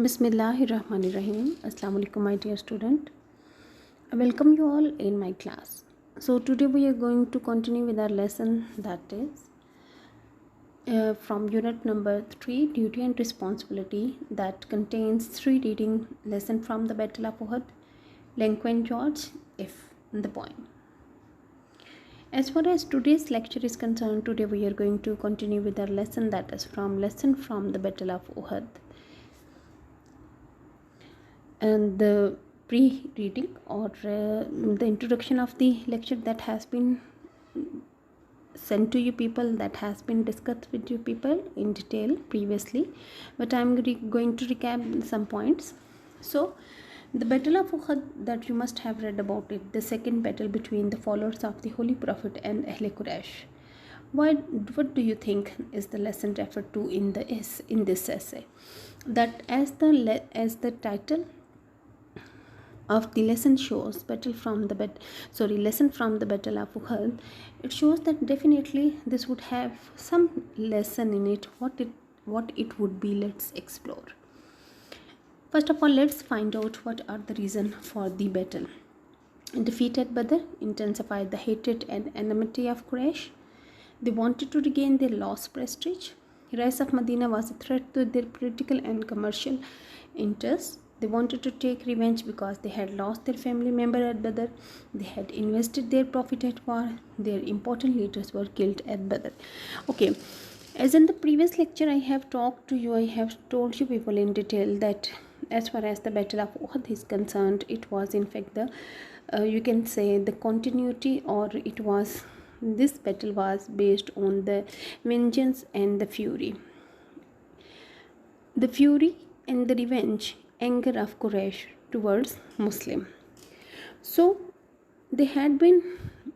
Bismillahirrahmanirrahim. Assalamu alaikum, my dear student. I welcome you all in my class. So today we are going to continue with our lesson, that is from unit number 3, duty and responsibility, that contains 3 reading lesson from the Battle of Uhud, Lincoln George, if the poem. As far as today's lecture is concerned, today we are going to continue with our lesson, that is from the Battle of Uhud. And the pre-reading or the introduction of the lecture that has been sent to you people, that has been discussed with you people in detail previously, but I'm going to recap some points. So the Battle of Uhud, that you must have read about it, the second battle between the followers of the Holy Prophet and Ahle Quraysh. What do you think is the lesson referred to in this essay? That as the title of the lesson shows, lesson from the Battle of Uhud, it shows that definitely this would have some lesson in it. What it would be, let's explore. First of all, let's find out what are the reasons for the battle. Defeat at Badr intensified the hatred and enmity of Quraysh. They wanted to regain their lost prestige. Rise of Medina was a threat to their political and commercial interests. They wanted to take revenge because they had lost their family member at Badr. They had invested their profit at war. Their important leaders were killed at Badr. Okay, as in the previous lecture, I have told you people in detail that as far as the Battle of Uhud is concerned, it was in fact you can say the continuity, or this battle was based on the vengeance and the fury. The fury and the revenge anger of Quraysh towards Muslim. So they had been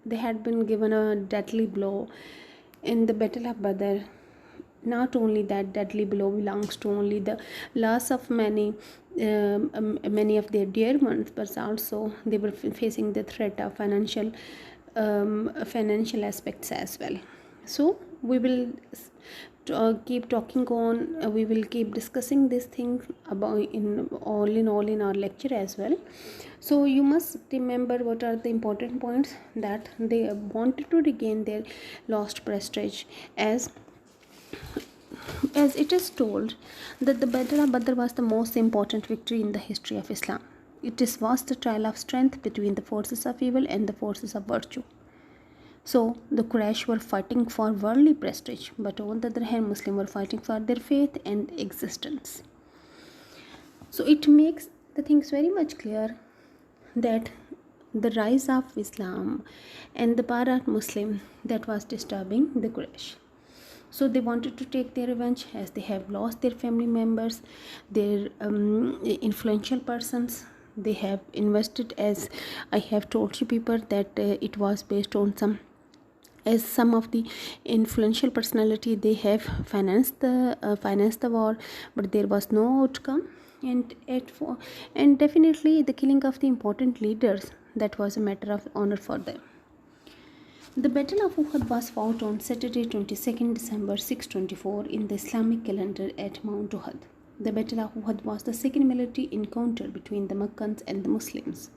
given a deadly blow in the Battle of Badr. Not only that deadly blow belongs to only the loss of many of their dear ones, but also they were facing the threat of financial aspects as well. So we will keep talking on. We will keep discussing these things about in our lecture as well. So you must remember what are the important points, that they wanted to regain their lost prestige, as it is told that the Battle of Badr was the most important victory in the history of Islam. It was the trial of strength between the forces of evil and the forces of virtue. So the Quraysh were fighting for worldly prestige, but on the other hand, Muslims were fighting for their faith and existence. So it makes the things very much clear that the rise of Islam and the power of Muslim, that was disturbing the Quraysh. So they wanted to take their revenge, as they have lost their family members, their influential persons. They have invested, as I have told you people, that it was based on some of the influential personality. They have financed the war, but there was no outcome. And definitely the killing of the important leaders, that was a matter of honor for them. The Battle of Uhud was fought on Saturday, 22nd December 624 in the Islamic calendar at Mount Uhud. The Battle of Uhud was the second military encounter between the Meccans and the Muslims.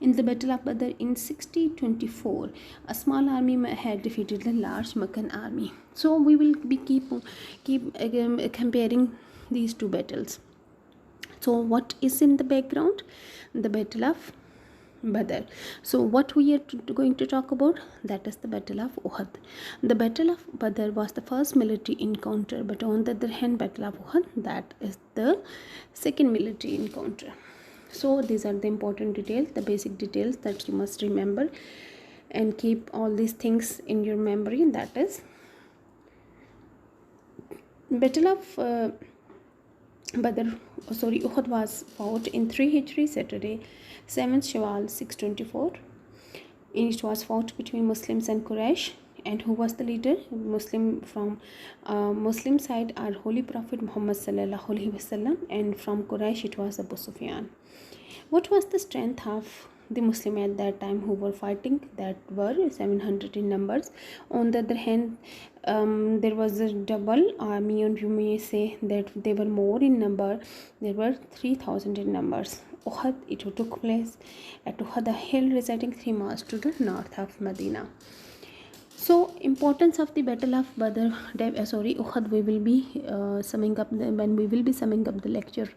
In the Battle of Badr in 624, a small army had defeated the large Meccan army. So we will be keep comparing these two battles. So what is in the background? The Battle of Badr. So what we are going to talk about, that is the Battle of Uhud. The Battle of Badr was the first military encounter, but on the other hand, Battle of Uhud, that is the second military encounter. So these are the important details, the basic details that you must remember and keep all these things in your memory. That is, Battle of Uhud was fought in 3 Hijri, Saturday, 7th Shawwal 624. It was fought between Muslims and Quraysh. And who was the leader? From Muslim side are Holy Prophet Muhammad sallallahu alaihi wasallam, and from Quraysh it was Abu Sufyan. What was the strength of the Muslim at that time who were fighting, that were 700 in numbers. On the other hand, there was a double army, and you may say that they were more in number. There were 3,000 in numbers. Uhud, it took place at Uhud, a hill reciting 3 miles to the north of Medina. So, importance of the Battle of Uhud, we will be summing up when we will be summing up the lecture.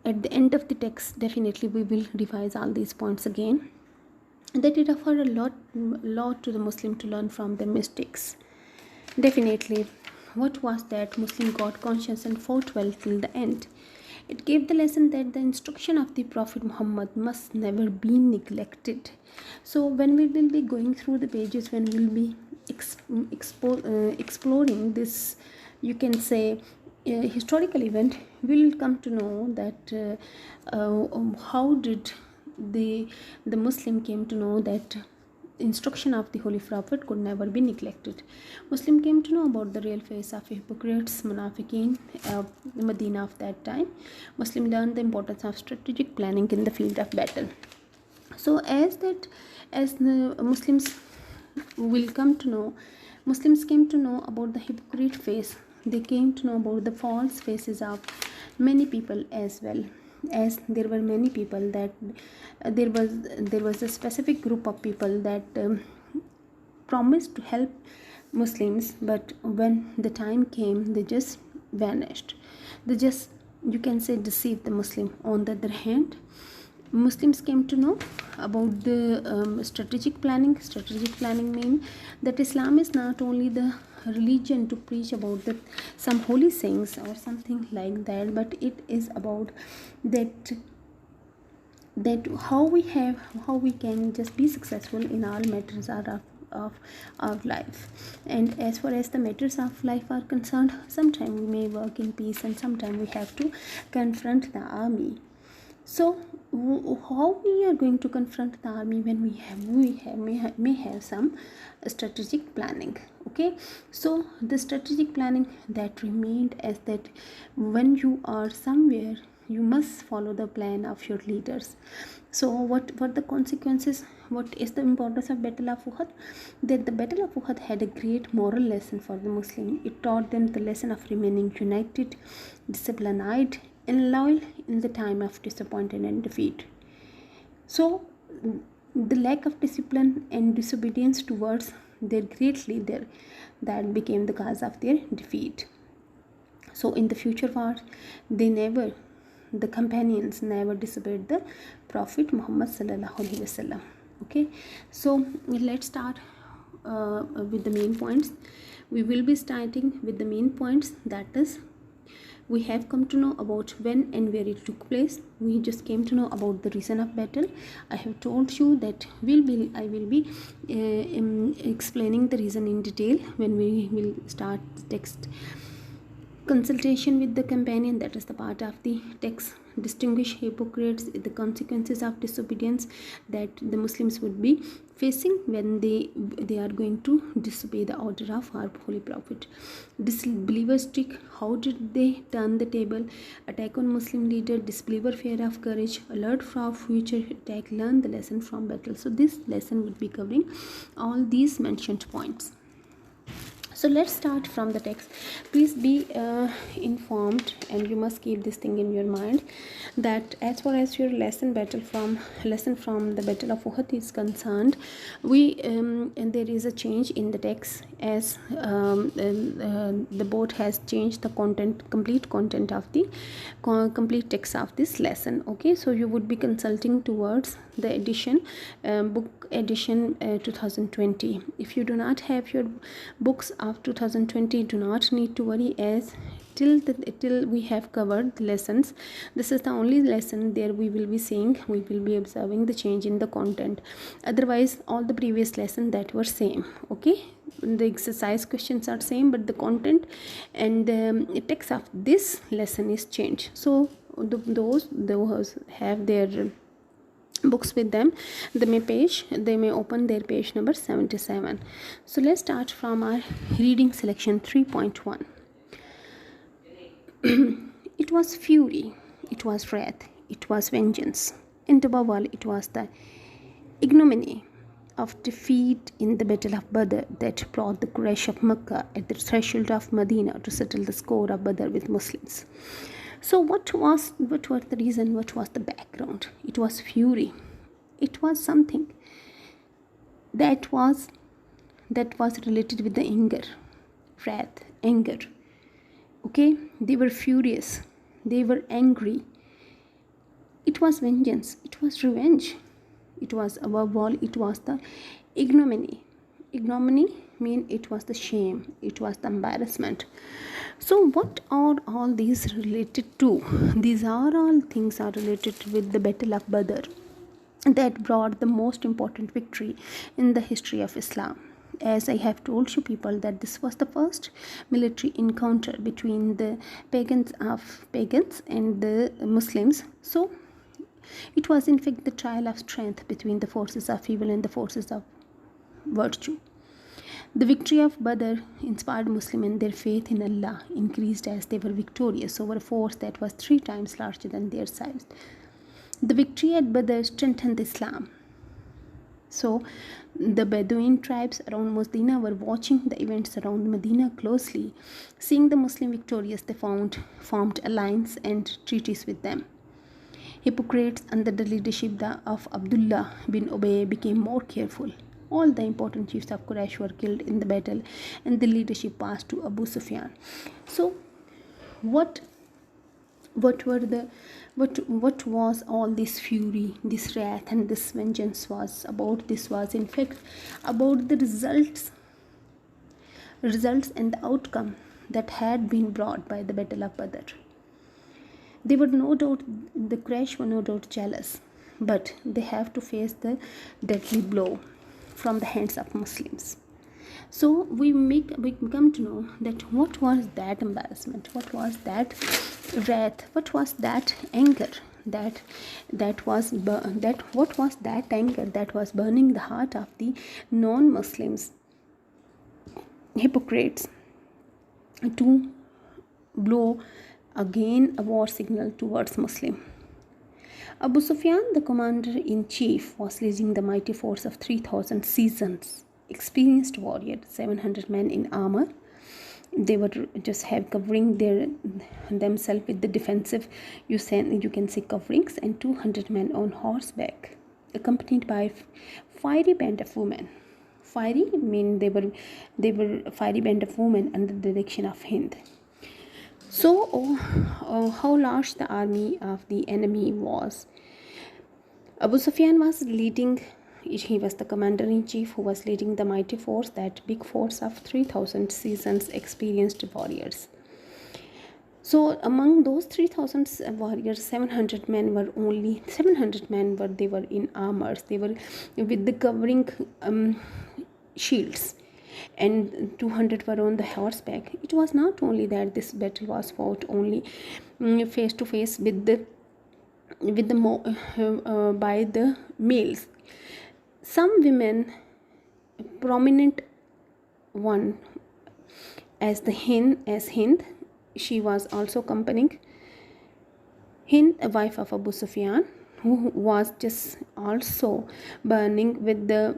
At the end of the text, definitely we will revise all these points again. That it offered a lot to the Muslim to learn from their mistakes. Definitely, what was that? Muslim got conscious and fought well till the end. It gave the lesson that the instruction of the Prophet Muhammad must never be neglected. So when we will be going through the pages, when we will be exploring this, you can say, historical event, we will come to know that how did the Muslim came to know that instruction of the Holy Prophet could never be neglected. Muslim came to know about the real face of hypocrites, munafiqeen, Medina of that time. Muslim learned the importance of strategic planning in the field of battle. So as the Muslims will come to know, Muslims came to know about the hypocrite face. They came to know about the false faces of many people as well. As there were many people that there was a specific group of people that promised to help Muslims, but when the time came, they just vanished. They just, you can say, deceived the Muslim. On the other hand, Muslims came to know about the strategic planning. Strategic planning means that Islam is not only the religion to preach about some holy sayings or something like that, but it is about that how we can just be successful in all matters of our life. And as far as the matters of life are concerned, sometimes we may work in peace and sometimes we have to confront the army. So how we are going to confront the army when we may have some strategic planning? Okay, so the strategic planning that remained as that when you are somewhere, you must follow the plan of your leaders. So what the consequences? What is the importance of Battle of Uhud? That the Battle of Uhud had a great moral lesson for the Muslim. It taught them the lesson of remaining united, disciplined, and loyal in the time of disappointment and defeat. So the lack of discipline and disobedience towards their great leader, that became the cause of their defeat. So in the future wars, the companions never disobeyed the Prophet Muhammad sallallahu alaihi wasallam. Okay, so let's start with the main points. We will be starting with the main points, that is, we have come to know about when and where it took place. We just came to know about the reason of battle. I have told you that I will be explaining the reason in detail when we will start the text. Consultation with the companion, that is the part of the text. Distinguish hypocrites, the consequences of disobedience that the Muslims would be facing when they are going to disobey the order of our Holy Prophet. Disbelievers trick, how did they turn the table? Attack on Muslim leader, disbeliever fear of courage, alert for future attack, learn the lesson from battle. So this lesson would be covering all these mentioned points. So let's start from the text. Please be informed, and you must keep this thing in your mind, that as far as your lesson from the Battle of Uhud is concerned, and there is a change in the text, as the board has changed the complete content of the complete text of this lesson. Okay, so you would be consulting towards the edition, book edition 2020. If you do not have your books of 2020, do not need to worry, as till we have covered the lessons. This is the only lesson there we will be seeing, we will be observing the change in the content. Otherwise all the previous lessons that were same. Okay, the exercise questions are same, but the content and the text of this lesson is changed. So those have their books with them, they may open their page number 77. So let's start from our reading selection 3.1. It was fury, it was wrath, it was vengeance, and above all it It was the ignominy of defeat in the Battle of Badr that brought the Quraysh of Mecca at the threshold of Medina to settle the score of Badr with Muslims. So what was the reason? What was the background? It was fury. It was something that was related with the anger, wrath, anger. Okay, they were furious, they were angry. It was vengeance, it was revenge. It was, above all, it was the ignominy. Ignominy mean it was the shame, it was the embarrassment. So what are all these related to? These are all things are related with the Battle of Badr that brought the most important victory in the history of Islam. As I have told you people that this was the first military encounter between the pagans and the Muslims. So it was in fact the trial of strength between the forces of evil and the forces of virtue. The victory of Badr inspired Muslims, and their faith in Allah increased as they were victorious over a force that was 3 times larger than their size. The victory at Badr strengthened Islam. So the Bedouin tribes around Medina were watching the events around Medina closely. Seeing the Muslim victorious, they formed alliance and treaties with them. Hypocrites under the leadership of Abdullah bin Ubay became more careful. All the important chiefs of Quraysh were killed in the battle, and the leadership passed to Abu Sufyan. So what was all this fury, this wrath, and this vengeance was about? This was in fact about the results and the outcome that had been brought by the Battle of Badr. The Quraysh were no doubt jealous, but they have to face the deadly blow from the hands of Muslims. So we come to know that what was that embarrassment, what was that wrath, what was that anger, what was that anger that was burning the heart of the non-Muslims, hypocrites, to blow again a war signal towards Muslim. Abu Sufyan, the commander-in-chief, was leading the mighty force of 3,000 seasoned, experienced warriors, 700 men in armor. They were just covering themselves with the defensive, you can say, coverings, and 200 men on horseback, accompanied by fiery band of women. Fiery mean they were fiery band of women under the direction of Hind. So, how large the army of the enemy was? Abu Sufyan was leading. He was the commander-in-chief who was leading the mighty force, that big force of 3,000 seasoned, experienced warriors. So, among those 3,000 warriors, 700 men were in armors. They were with the covering shields, and 200 were on the horseback. It was not only that this battle was fought only face to face by the males. Some women, prominent one as Hind, she was also accompanying. Hind, a wife of Abu Sufyan, who was just also burning with the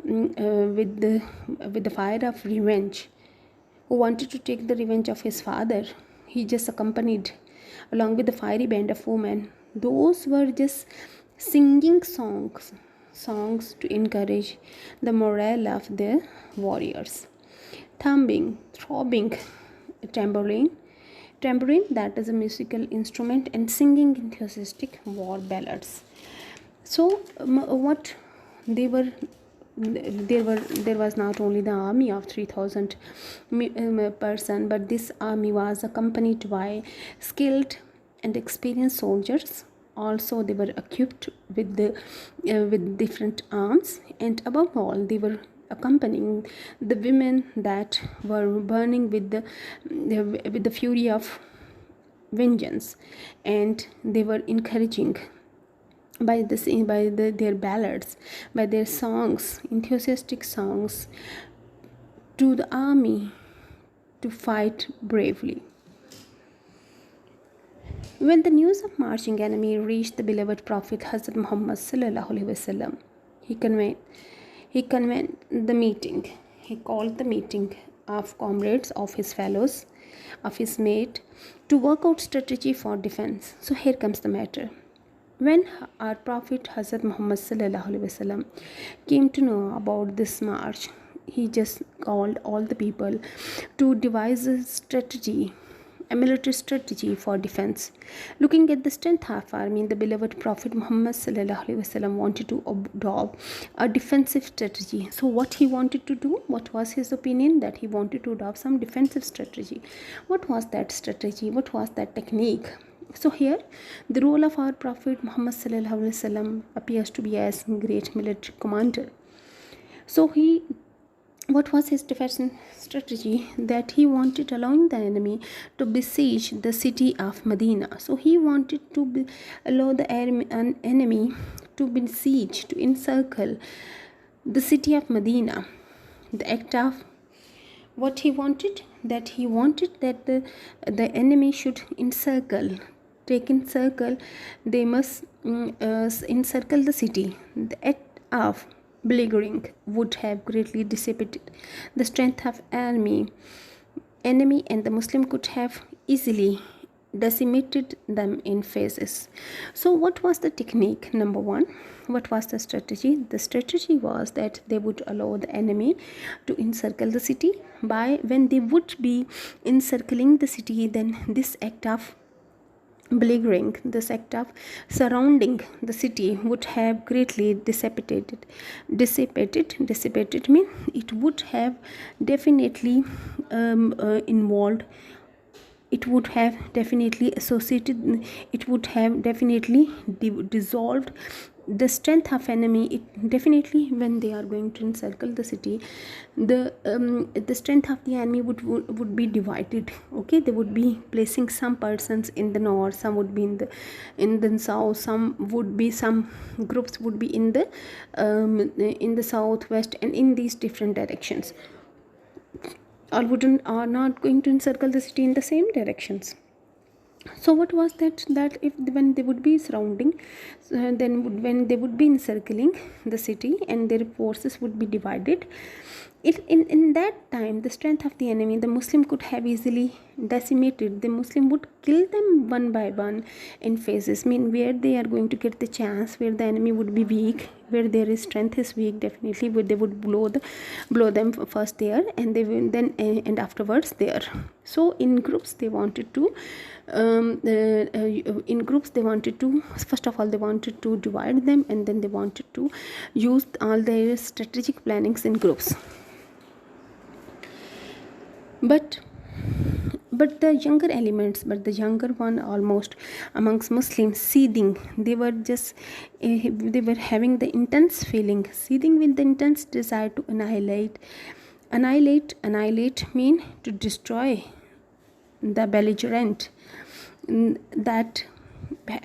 fire of revenge, who wanted to take the revenge of his father. He just accompanied along with the fiery band of women. Those were just singing songs to encourage the morale of the warriors. Throbbing tambourine, that is a musical instrument, and singing enthusiastic war ballads. So what they were, there was not only the army of 3,000 person, but this army was accompanied by skilled and experienced soldiers. Also, they were equipped with different arms, and above all, they were accompanying the women that were burning with the fury of vengeance, and they were encouraging by their ballads, by their songs, enthusiastic songs, to the army to fight bravely. When the news of marching enemy reached the beloved Prophet Hazrat Muhammad sallallahu alaihi wasallam, he convened he convened the meeting. He called the meeting of comrades, of his fellows, of his mate, to work out strategy for defense. So here comes the matter. When our Prophet Hazrat Muhammad sallallahu alaihi wasallam came to know about this march, he just called all the people to devise a strategy, a military strategy for defense. Looking at the strength of army, the beloved Prophet Muhammad sallallahu alaihi wasallam wanted to adopt a defensive strategy. So what he wanted to do? What was his opinion? That he wanted to adopt some defensive strategy. What was that strategy? What was that technique? So here, the role of our Prophet Muhammad sallallahu alaihi wasallam appears to be as great military commander. So what was his defense strategy? That he wanted allowing the enemy to besiege the city of Medina. So he wanted to allow the enemy to besiege, to encircle the city of Medina. The act of what he wanted, that he wanted that the enemy should encircle, they must encircle the city. The act of beleaguering would have greatly dissipated the strength of enemy, and the Muslim could have easily decimated them in phases. So what was the technique? Number one, what was the strategy? The strategy was that they would allow the enemy to encircle the city. By when they would be encircling the city, then this act of beleaguering, this act of surrounding the city would have greatly dissipated mean it would have definitely involved, it would have definitely associated, it would have definitely dissolved the strength of enemy. It definitely, when they are going to encircle the city, the strength of the enemy would be divided. Okay, they would be placing some persons in the north, some would be in the south, some groups would be in the southwest, and in these different directions. Are not going to encircle the city in the same directions. So what was that if when they would be surrounding, then when they would be encircling the city and their forces would be divided, in that time the strength of the enemy, the Muslim could have easily decimated. The Muslim would kill them one by one in phases. Mean where they are going to get the chance, where the enemy would be weak, where their strength is weak, definitely they would blow them first there, and they will then and afterwards there. So in groups they wanted to first of all they wanted to divide them, and then they wanted to use all their strategic plannings in groups. But the younger one almost amongst Muslims, seething, they were having the intense feeling, seething with the intense desire to annihilate mean to destroy the belligerent, that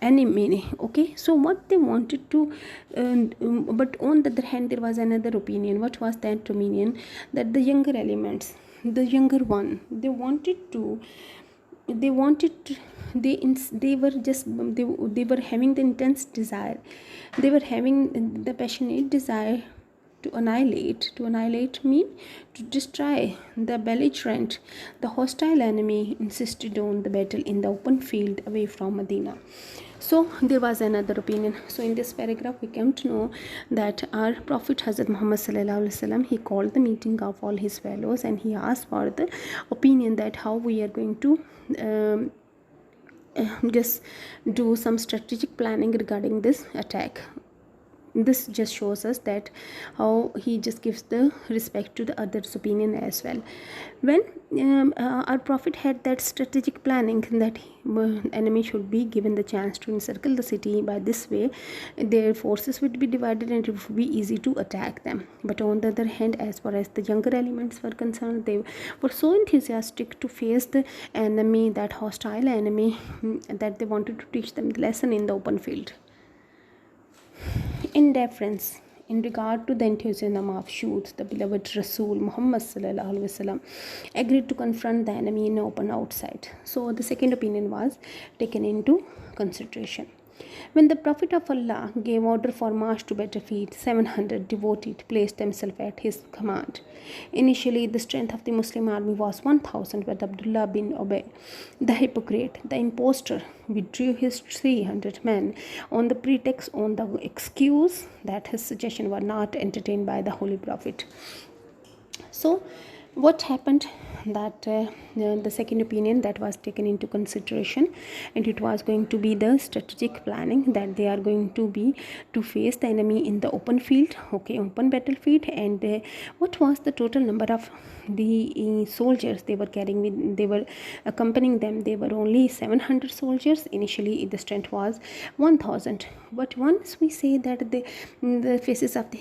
enemy. Okay, so what they wanted to but on the other hand there was another opinion. What was that opinion? That the younger elements, the younger one, they were having the intense desire, they were having the passionate desire to annihilate mean to destroy the belligerent, the hostile enemy insisted on the battle in the open field away from Medina. So there was another opinion. So in this paragraph we came to know that our Prophet Hazrat Muhammad sallallahu alaihi wasallam, he called the meeting of all his fellows and he asked for the opinion that how we are going to just do some strategic planning regarding this attack. This just shows us that how he just gives the respect to the other's opinion as well. When our Prophet had that strategic planning that enemy should be given the chance to encircle the city, by this way their forces would be divided and it would be easy to attack them. But on the other hand, as far as the younger elements were concerned, they were so enthusiastic to face the enemy, that hostile enemy, that they wanted to teach them the lesson in the open field. in regard to the enthusiasm of youth, the beloved Rasul Muhammad sallallahu alaihi wasallam agreed to confront the enemy in open outside. So the second opinion was taken into consideration. When the Prophet of Allah gave order for march to battlefield, 700 devoted placed themselves at his command. Initially, the strength of the Muslim army was 1,000, but Abdullah bin Ubay, the hypocrite, the impostor, withdrew his 300 men on the excuse that his suggestions were not entertained by the Holy Prophet. So, what happened? That the second opinion that was taken into consideration, and it was going to be the strategic planning that they are going to be to face the enemy in the open field, open battlefield. And what was the total number of the soldiers they were carrying with, they were accompanying them? They were only 700 soldiers. Initially the strength was 1,000, but once we say that the faces of the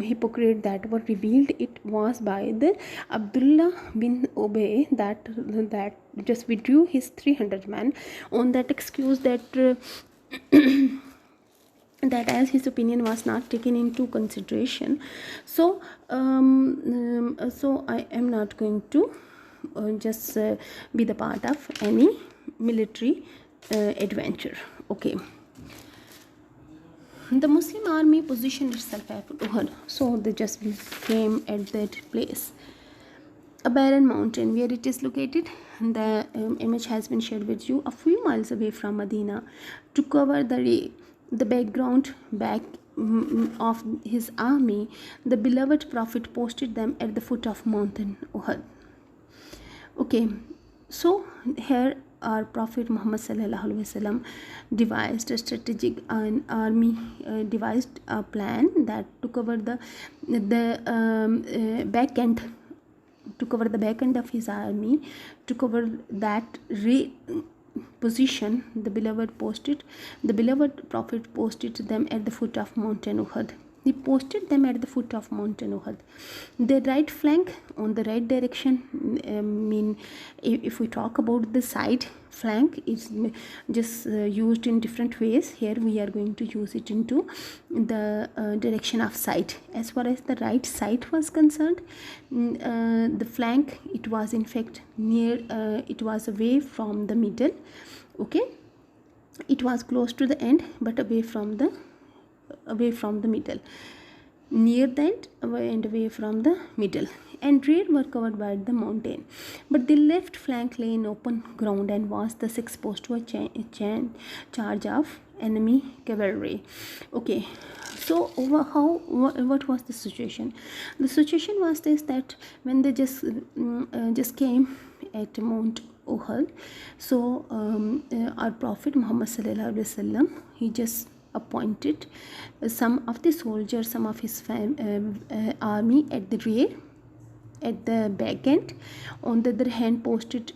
hypocrite that were revealed, it was by the Abdullah bin Ubay that just withdrew his 300 men on that excuse that that as his opinion was not taken into consideration. So so I am not going to just be the part of any military adventure. Okay, the Muslim army positioned itself at Uhud. So they just came at that place, a barren mountain where it is located. The image has been shared with you, a few miles away from Medina. To cover the background back of his army, the beloved Prophet posted them at the foot of mountain Uhud. Okay, so here our Prophet Muhammad sallallahu alaihi wasallam devised a strategic army, devised a plan that to cover the back end, to cover the back end of his army, to cover that position. The beloved Prophet posted them at the foot of mountain Uhud. He posted them at the foot of mountain Uhud. The right flank on the right direction, if we talk about the side flank, is just used in different ways. Here we are going to use it into the direction of side. As far as the right side was concerned, the flank, it was in fact near, it was away from the middle. Okay, it was close to the end but away from the middle, near that and away from the middle, and rear were covered by the mountain, but the left flank lay in open ground and was thus exposed to a charge of enemy cavalry. Okay, so what was the situation? The situation was this, that when they just came at Mount Uhud, so our Prophet Muhammad sallallahu alaihi wasallam, he just appointed some of the soldiers, some of his army at the rear, at the back end. On the other hand, posted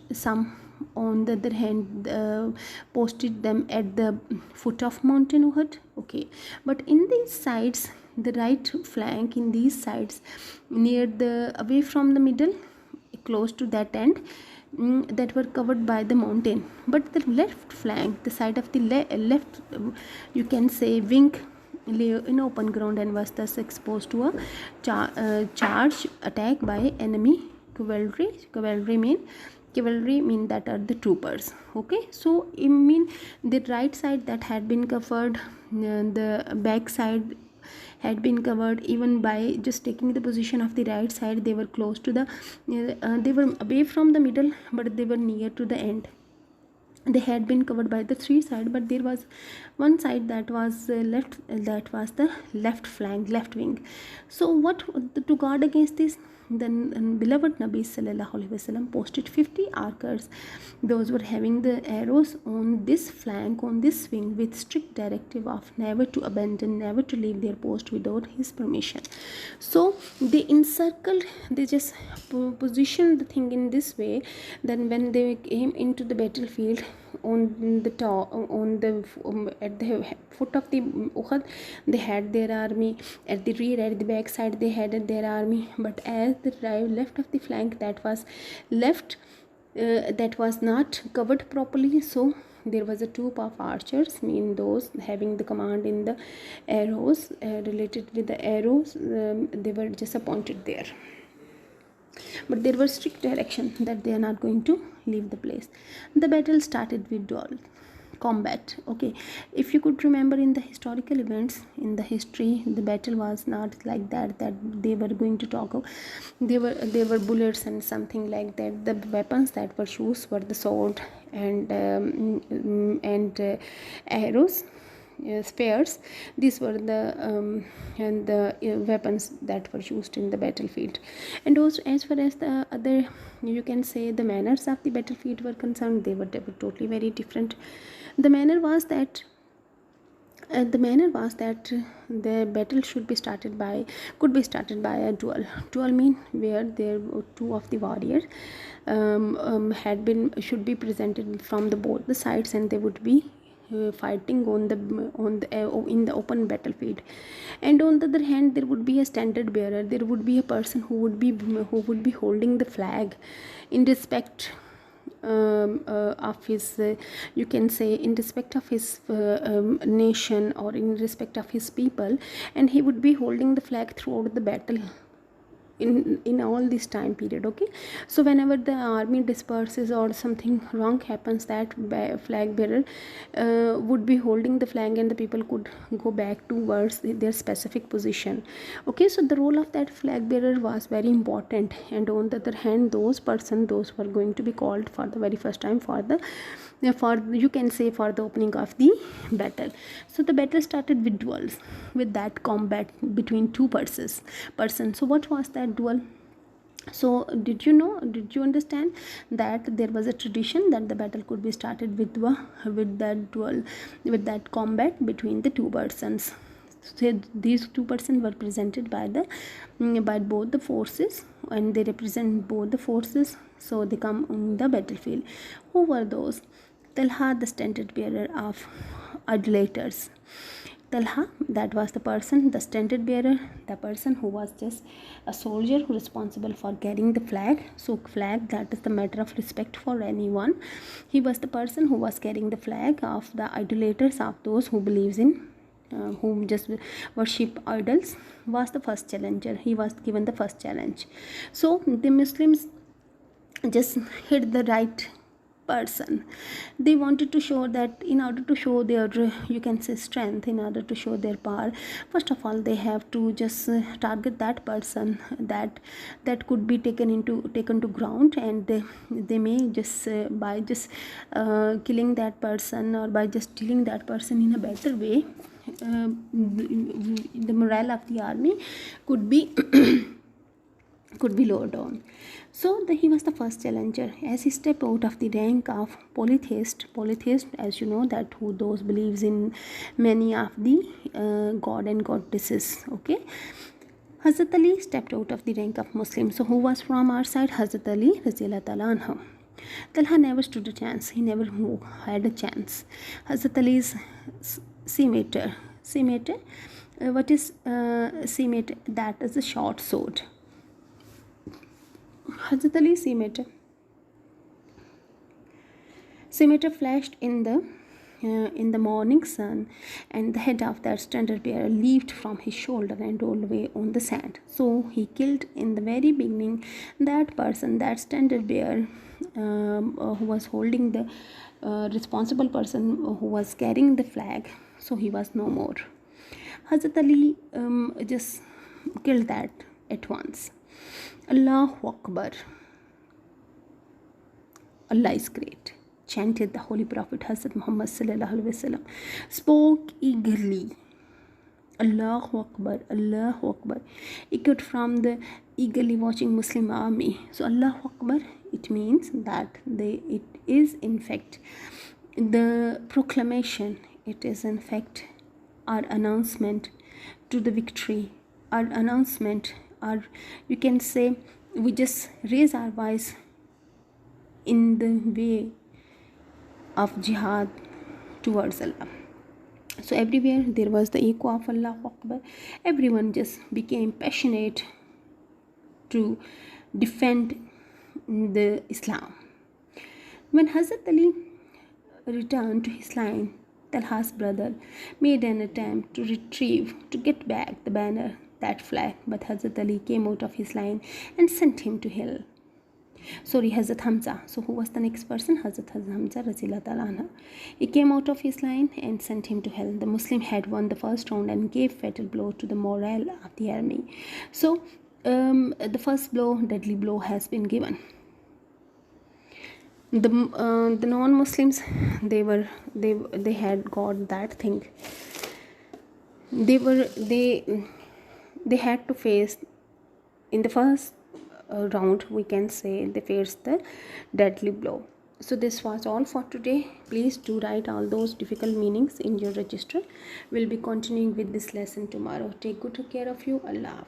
them at the foot of mountain Uhud. Okay, but in these sides, the right flank, in these sides, near the away from the middle, close to that end, that were covered by the mountain, but the left flank, the side of the left, you can say wing, lay in open ground and was thus exposed to a charge attack by enemy cavalry. Cavalry mean that are the troopers. Okay, so it mean the right side that had been covered, the back side had been covered. Even by just taking the position of the right side, they were close to the they were away from the middle, but they were near to the end. They had been covered by the three sides, but there was one side that was left, that was the left flank, left wing. So what to guard against this, then beloved Nabi sallallahu alaihi wasallam posted 50 archers. Those were having the arrows on this flank, on this wing, with strict directive of never to abandon, never to leave their post without his permission. So they encircled, they just positioned the thing in this way. Then when they came into the battlefield, on the top, at the foot of the Uhud, they had their army. At the rear, at the back side, they had their army. But as the left of the flank that was left, that was not covered properly, so there was a troop of archers, mean those having the command in the arrows, related with the arrows, they were just appointed there, but there was strict direction that they are not going to leave the place. The battle started with duel combat. Okay, if you could remember in the historical events in the history, the battle was not like that, that they were going to talk of, they were bullets and something like that. The weapons that were used were the sword and arrows, spears. These were the and the weapons that were used in the battlefield. And also, as far as the other, you can say, the manners of the battlefield were concerned, they were totally very different. The manner was that the battle could be started by a duel. Duel mean where there were two of the warriors should be presented from the both the sides, and they would be fighting in the open battlefield. And on the other hand, there would be a standard bearer. There would be a person who would be holding the flag in respect of his, you can say, in respect of his nation, or in respect of his people, and he would be holding the flag throughout the battle in all this time period. Okay, so whenever the army disperses or something wrong happens, that flag bearer would be holding the flag, and the people could go back towards their specific position. Okay, so the role of that flag bearer was very important. And on the other hand, those were going to be called for the very first time for the you can say for the opening of the battle. So the battle started with duels, with that combat between two persons. So what was that duel? So did you understand that there was a tradition that the battle could be started with that duel, with that combat between the two persons. So these two persons were presented by both the forces, and they represent both the forces. So they come on the battlefield. Who were those? Talha, the standard bearer of idolaters. Talha, that was the person, the standard bearer, the person who was just a soldier who responsible for carrying the flag. So flag, that is the matter of respect for anyone. He was the person who was carrying the flag of the idolaters, of those who believes in whom just worship idols. Was the first challenger. He was given the first challenge. So the Muslims just hit the right person. They wanted to show that in order to show their, you can say, strength, in order to show their power, first of all they have to just target that person that could be taken to ground, and they may just by just killing that person, or by just killing that person in a better way, the morale of the army could be lowered down. So he was the first challenger. As he stepped out of the rank of polytheist, as you know, that who those believes in many of the god and goddesses. Okay, Hazrat Ali stepped out of the rank of Muslim. So who was from our side? Hazrat Ali Raziyallahu Ta'ala anhu. Talha never stood a chance. He never had a chance. Hazrat Ali's scimitar. What is scimitar? That is a short sword. Hazrat Ali's scimitar flashed in the morning sun, and the head of that standard bearer leaped from his shoulder and rolled away on the sand. So he killed in the very beginning that person, that standard bearer, who was holding the responsible person who was carrying the flag. So he was no more. Hazrat Ali just killed that at once. Allahu Akbar. Allah is great, chanted the Holy Prophet Hazrat Muhammad sallallahu alaihi wasallam, spoke eagerly. Allahu Akbar, Allahu Akbar, echoed from the eagerly watching Muslim army. So Allahu Akbar, it means that it is in fact the proclamation, it is in fact our announcement to the victory, our announcement, or you can say we just raise our voice in the way of jihad towards Allah. So everywhere there was the echo of Allahu Akbar. Everyone just became passionate to defend the Islam. When Hazrat Ali returned to his line, Talha's brother made an attempt to retrieve, to get back the banner that flag, but Hazrat Ali came out of his line and sent him to hell. Sorry, Hazrat Hamza. So who was the next person? Hazrat Hamza Razila Talana. He came out of his line and sent him to hell. The Muslim had won the first round and gave fatal blow to the morale of the army. So the first blow, deadly blow, has been given. The non-Muslims, they had got that thing. They had to face in the first round, we can say they faced the deadly blow. So this was all for today. Please do write all those difficult meanings in your register. We'll be continuing with this lesson tomorrow. Take good care of you. Allah.